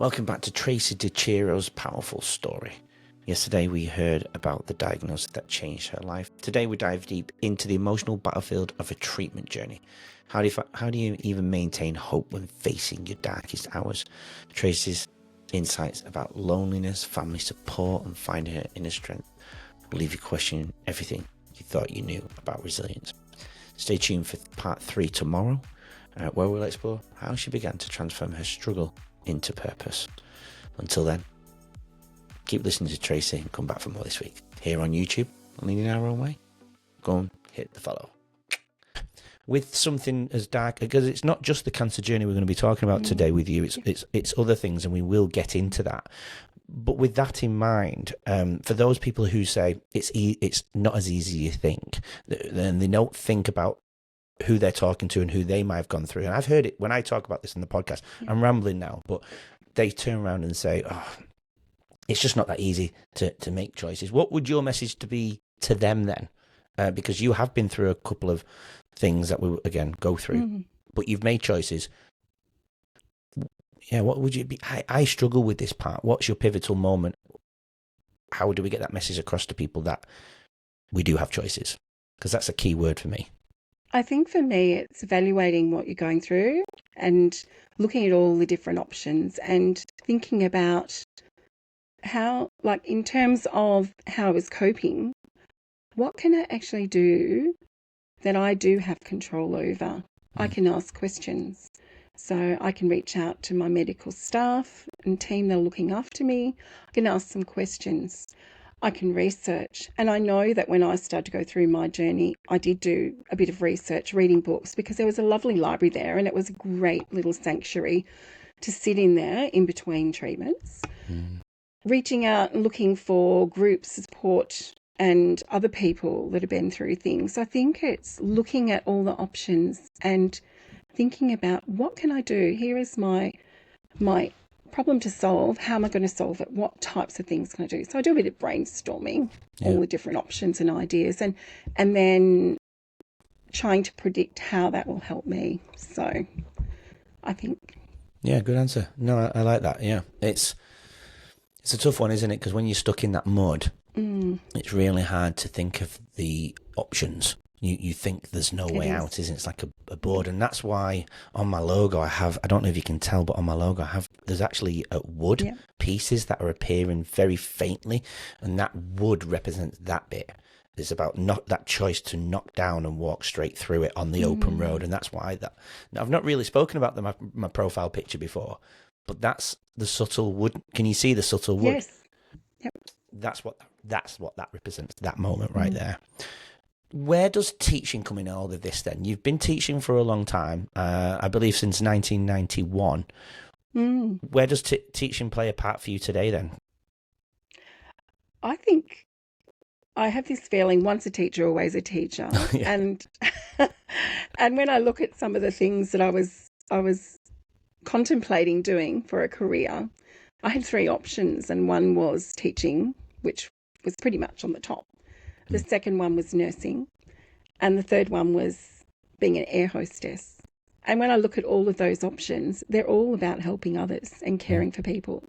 Welcome back to Tracey Di Ciero's powerful story. Yesterday we heard about the diagnosis that changed her life. Today we dive deep into the emotional battlefield of a treatment journey. How do you even maintain hope when facing your darkest hours? Tracey's insights about loneliness, family support, and finding her inner strength will leave you questioning everything you thought you knew about resilience. Stay tuned for part 3 tomorrow, where we'll explore how she began to transform her struggle into purpose. Until then, keep listening to Tracey and come back for more this week here on YouTube on Leading Our Own Way. Go and hit the follow. With something as dark, because it's not just the cancer journey we're going to be talking about today with you, it's other things, and we will get into that. But with that in mind, for those people who say it's not as easy as you think, then they don't think about who they're talking to and who they might have gone through. And I've heard it when I talk about this in the podcast. I'm rambling now, but they turn around and say, oh, it's just not that easy to make choices. What would your message to be to them then? Because you have been through a couple of things that we, again, go through, but you've made choices. Yeah, what would you be? I struggle with this part. What's your pivotal moment? How do we get that message across to people that we do have choices? Because that's a key word for me. I think for me, it's evaluating what you're going through and looking at all the different options and thinking about how, like in terms of how I was coping, what can I actually do that I do have control over? I can ask questions. So I can reach out to my medical staff and team that are looking after me. I can ask some questions. I can research. And I know that when I started to go through my journey, I did do a bit of research, reading books, because there was a lovely library there and it was a great little sanctuary to sit in there in between treatments. Reaching out and looking for group support and other people that have been through things. I think it's looking at all the options and thinking about what can I do? Here is my problem to solve. How am I going to solve it? What types of things can I do? So I do a bit of brainstorming, all the different options and ideas, and then trying to predict how that will help me. So I think. Yeah, good answer. No, I like that. Yeah, it's a tough one, isn't it? Because when you're stuck in that mud, it's really hard to think of the options. You think there's no way out, isn't it? It's like a board. And that's why on my logo I don't know if you can tell, but on my logo there's actually wood pieces that are appearing very faintly, and that wood represents that bit. It's about not that choice to knock down and walk straight through it on the open road. And that's why that. Now, I've not really spoken about my profile picture before, but that's the subtle wood. Can you see the subtle wood? Yes. Yep. That's what that represents, that moment right there. Where does teaching come in all of this then? You've been teaching for a long time, I believe since 1991. Where does teaching play a part for you today then? I think I have this feeling, once a teacher, always a teacher. And when I look at some of the things that I was contemplating doing for a career, I had 3 options, and one was teaching, which was pretty much on the top. The second one was nursing, and the third one was being an air hostess. And when I look at all of those options, they're all about helping others and caring for people.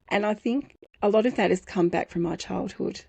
And I think a lot of that has come back from my childhood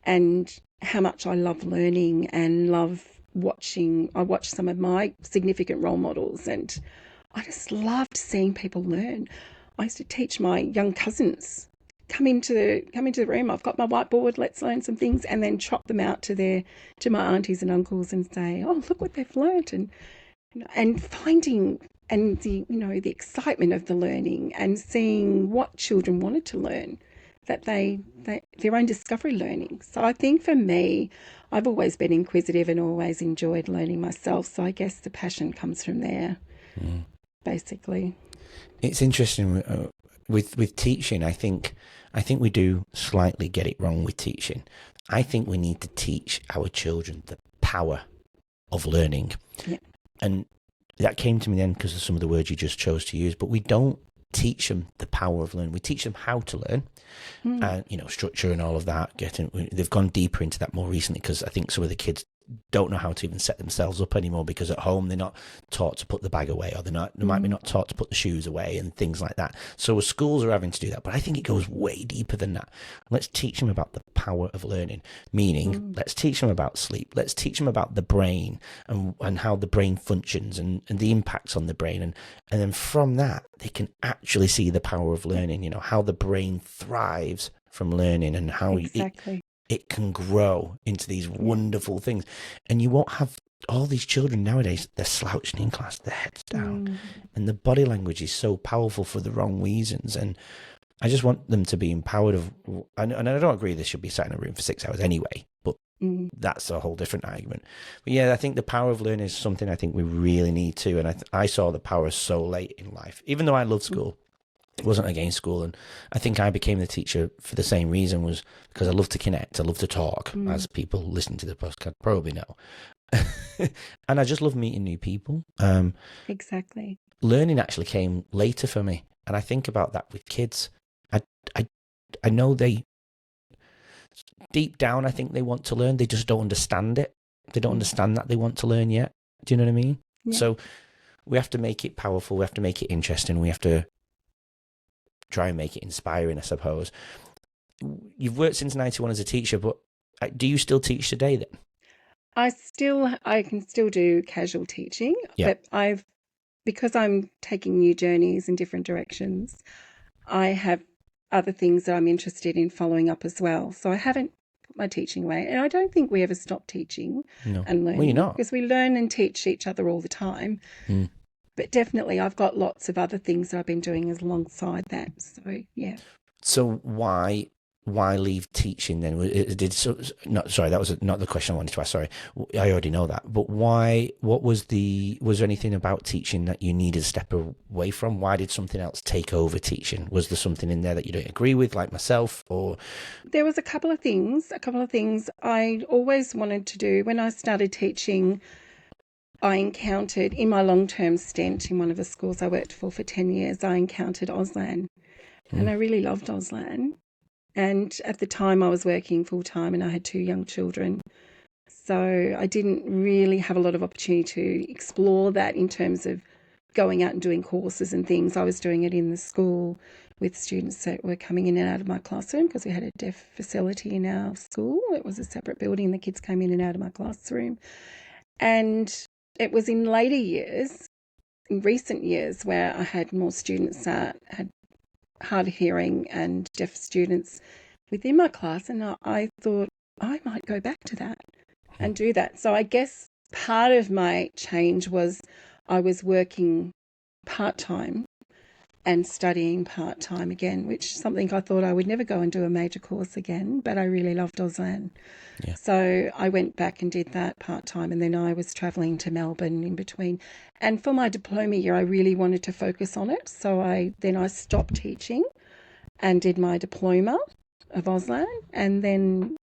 and how much I love learning and love watching. I watch some of my significant role models, and I just loved seeing people learn. I used to teach my young cousins, come into the room, I've got my whiteboard, let's learn some things, and then chop them out to my aunties and uncles and say, oh, look what they've learnt, and finding and the excitement of the learning and seeing what children wanted to learn, that they their own discovery learning. So I think for me, I've always been inquisitive and always enjoyed learning myself. So I guess the passion comes from there, basically. It's interesting with teaching. I think we do slightly get it wrong with teaching. I think we need to teach our children the power of learning. Yeah. And that came to me then because of some of the words you just chose to use, but we don't teach them the power of learning. We teach them how to learn, and structure and all of that. They've gone deeper into that more recently because I think some of the kids don't know how to even set themselves up anymore, because at home they're not taught to put the bag away, or they might be not taught to put the shoes away and things like that. So schools are having to do that, but I think it goes way deeper than that. Let's teach them about the power of learning, meaning let's teach them about sleep. Let's teach them about the brain and how the brain functions and the impacts on the brain. And then from that, they can actually see the power of learning, you know, how the brain thrives from learning and how it can grow into these wonderful things. And you won't have all these children nowadays, they're slouching in class, their heads down. And the body language is so powerful for the wrong reasons. And I just want them to be empowered and I don't agree they should be sat in a room for 6 hours anyway, but that's a whole different argument. But yeah, I think the power of learning is something I think we really need to. And I saw the power so late in life, even though I loved school. It wasn't against school, and I think I became the teacher for the same reason, was because I love to connect, I love to talk, as people listening to the podcast probably know. And I just love meeting new people. Exactly. Learning actually came later for me, and I think about that with kids. I know they, deep down, I think they want to learn, they just don't understand it. They don't understand that they want to learn yet. Do you know what I mean? Yeah. So we have to make it powerful, we have to make it interesting, we have to try and make it inspiring, I suppose. You've worked since 91 as a teacher, but do you still teach today then? I can still do casual teaching, but because I'm taking new journeys in different directions, I have other things that I'm interested in following up as well. So I haven't put my teaching away, and I don't think we ever stop teaching and learning. Well, you're not. Because we learn and teach each other all the time. But definitely I've got lots of other things that I've been doing alongside that. So, yeah. So why leave teaching then? Sorry, that was not the question I wanted to ask. Sorry, I already know that. But why? Was there anything about teaching that you needed to step away from? Why did something else take over teaching? Was there something in there that you don't agree with, like myself, or? There was a couple of things I always wanted to do. When I started teaching, I encountered, in my long-term stint in one of the schools I worked for 10 years, I encountered Auslan. And I really loved Auslan. And at the time I was working full-time and I had 2 young children. So I didn't really have a lot of opportunity to explore that in terms of going out and doing courses and things. I was doing it in the school with students that were coming in and out of my classroom, because we had a deaf facility in our school. It was a separate building. The kids came in and out of my classroom. And it was in later years, in recent years, where I had more students that had hard of hearing and deaf students within my class, and I thought I might go back to that and do that. So I guess part of my change was I was working part-time and studying part-time again, which is something I thought I would never go and do a major course again, but I really loved Auslan. Yeah. So I went back and did that part-time, and then I was travelling to Melbourne in between. And for my diploma year, I really wanted to focus on it. So I stopped teaching and did my diploma of Auslan, and then,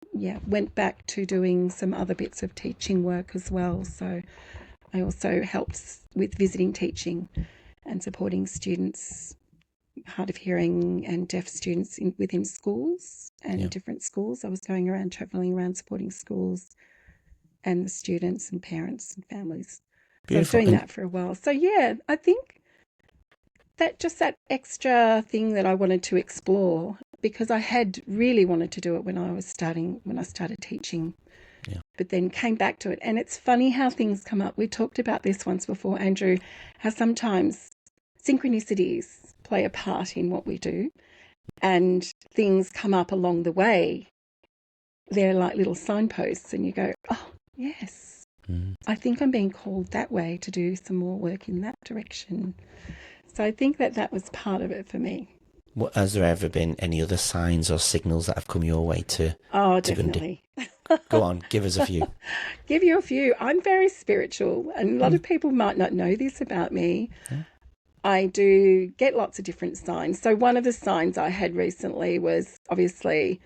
went back to doing some other bits of teaching work as well. So I also helped with visiting teaching and supporting students, hard of hearing and deaf students within schools and different schools. I was going around, travelling around, supporting schools and the students and parents and families. So I was doing that for a while. So I think that just that extra thing that I wanted to explore, because I had really wanted to do it when I started teaching. Yeah. But then came back to it. And it's funny how things come up. We talked about this once before, Andrew, how sometimes synchronicities play a part in what we do, and things come up along the way. They're like little signposts, and you go, oh, yes, I think I'm being called that way to do some more work in that direction. So I think that was part of it for me. Has there ever been any other signs or signals that have come your way to? Oh, definitely. Go on, give us a few. Give you a few. I'm very spiritual, and a lot of people might not know this about me. Yeah. I do get lots of different signs. So one of the signs I had recently was obviously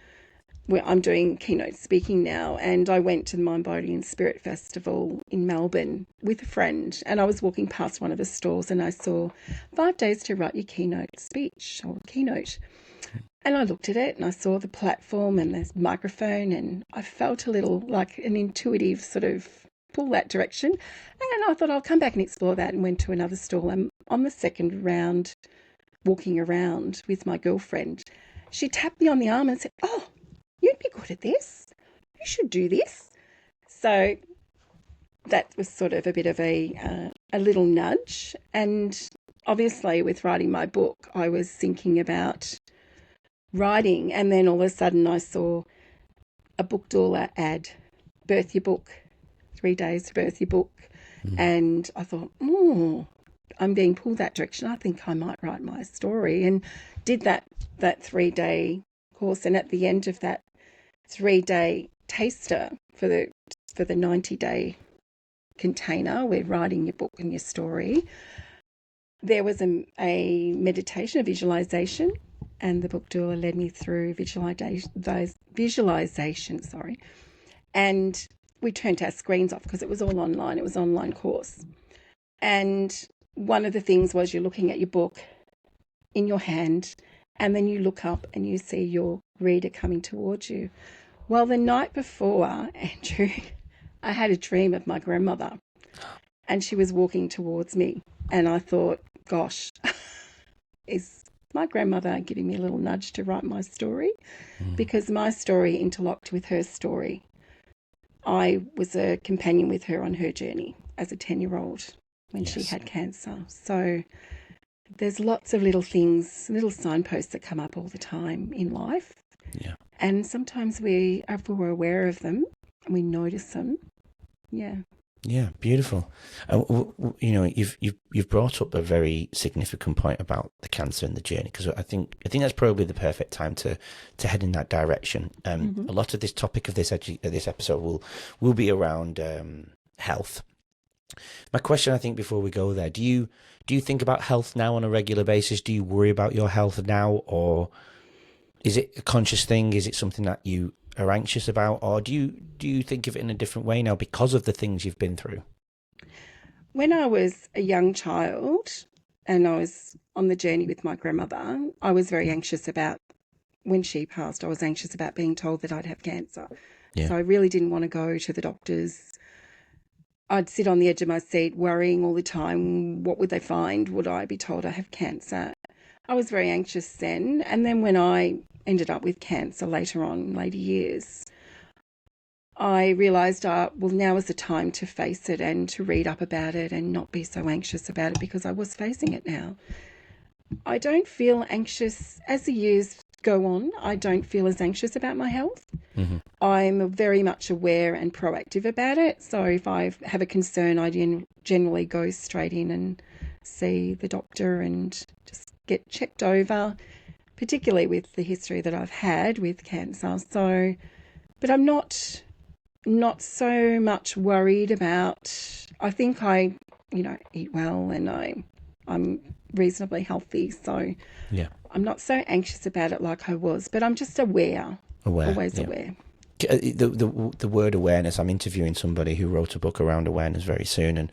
where I'm doing keynote speaking now, and I went to the Mind, Body and Spirit Festival in Melbourne with a friend, and I was walking past one of the stalls and I saw 5 days to write your keynote speech or keynote. And I looked at it and I saw the platform and the microphone, and I felt a little like an intuitive sort of pull that direction. And I thought I'll come back and explore that, and went to another stall. And on the second round, walking around with my girlfriend, she tapped me on the arm and said, "Oh, you'd be good at this. You should do this." So that was sort of a bit of a little nudge. And obviously with writing my book, I was thinking about writing, and then all of a sudden I saw a book doula ad, birth your book, 3 days to birth your book. And I thought, I'm being pulled that direction. I think I might write my story, and did that 3-day course. And at the end of that 3-day taster for the 90-day container, we're writing your book and your story, there was a meditation, a visualization, and the book doula led me through visualization, and we turned our screens off because it was all online. It was an online course. And one of the things was you're looking at your book in your hand, and then you look up and you see your reader coming towards you. Well, the night before, Andrew, I had a dream of my grandmother, and she was walking towards me. And I thought, gosh, is my grandmother giving me a little nudge to write my story? Because my story interlocked with her story. I was a companion with her on her journey as a 10-year-old when she had cancer. So there's lots of little things, little signposts that come up all the time in life. Yeah. And sometimes if we're aware of them and we notice them, Yeah, beautiful. You've brought up a very significant point about the cancer and the journey, because I think that's probably the perfect time to head in that direction. A lot of this topic of this episode will be around health. My question, I think, before we go there, do you think about health now on a regular basis? Do you worry about your health now, or is it a conscious thing? Is it something that you are anxious about, or do you think of it in a different way now because of the things you've been through? When I was a young child and I was on the journey with my grandmother, I was very anxious about, when she passed, I was anxious about being told that I'd have cancer. So I really didn't want to go to the doctors. I'd sit on the edge of my seat worrying all the time, what would they find? Would I be told I have cancer? I was very anxious then. And then when I ended up with cancer later years, I realised, now is the time to face it and to read up about it and not be so anxious about it, because I was facing it now. I don't feel anxious as the years go on. I don't feel as anxious about my health. I'm very much aware and proactive about it. So if I have a concern, I generally go straight in and see the doctor and just get checked over, particularly with the history that I've had with cancer. So, but I'm not so much worried about, I think I, eat well and I'm reasonably healthy. So I'm not so anxious about it like I was, but I'm just aware. Always aware. The word awareness, I'm interviewing somebody who wrote a book around awareness very soon, and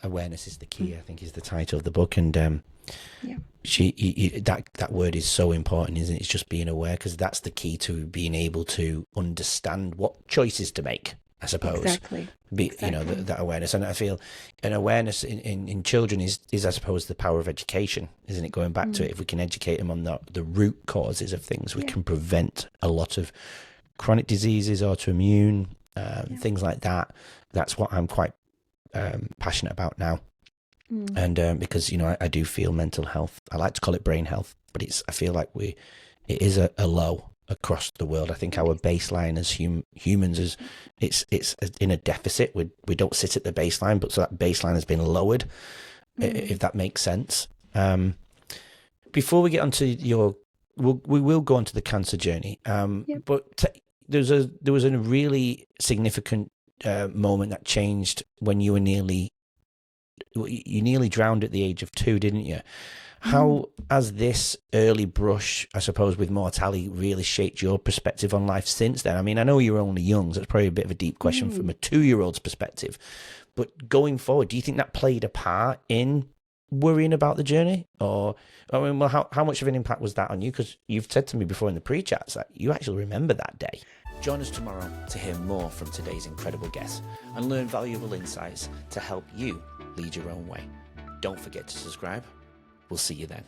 awareness is the key, I think, is the title of the book. And that word is so important, isn't it? It's just being aware, because that's the key to being able to understand what choices to make, I suppose. Exactly. That awareness. And I feel an awareness in children is, I suppose, the power of education, isn't it? Going back to it, if we can educate them on the root causes of things, we can prevent a lot of chronic diseases, autoimmune, things like that. That's what I'm quite passionate about now. And because I do feel mental health, I like to call it brain health, but I feel like it is a low across the world. I think our baseline as humans is it's in a deficit. We don't sit at the baseline, but so that baseline has been lowered, if that makes sense. Before we get onto we will go on to the cancer journey, but there was a really significant moment that changed when you nearly drowned at the age of 2, didn't you? How has this early brush, I suppose, with mortality really shaped your perspective on life since then? I mean, I know you're only young, so it's probably a bit of a deep question from a 2-year-old's perspective. But going forward, do you think that played a part in worrying about the journey? Or, I mean, well, how much of an impact was that on you? Because you've said to me before in the pre-chats that you actually remember that day. Join us tomorrow to hear more from today's incredible guests and learn valuable insights to help you lead your own way. Don't forget to subscribe. We'll see you then.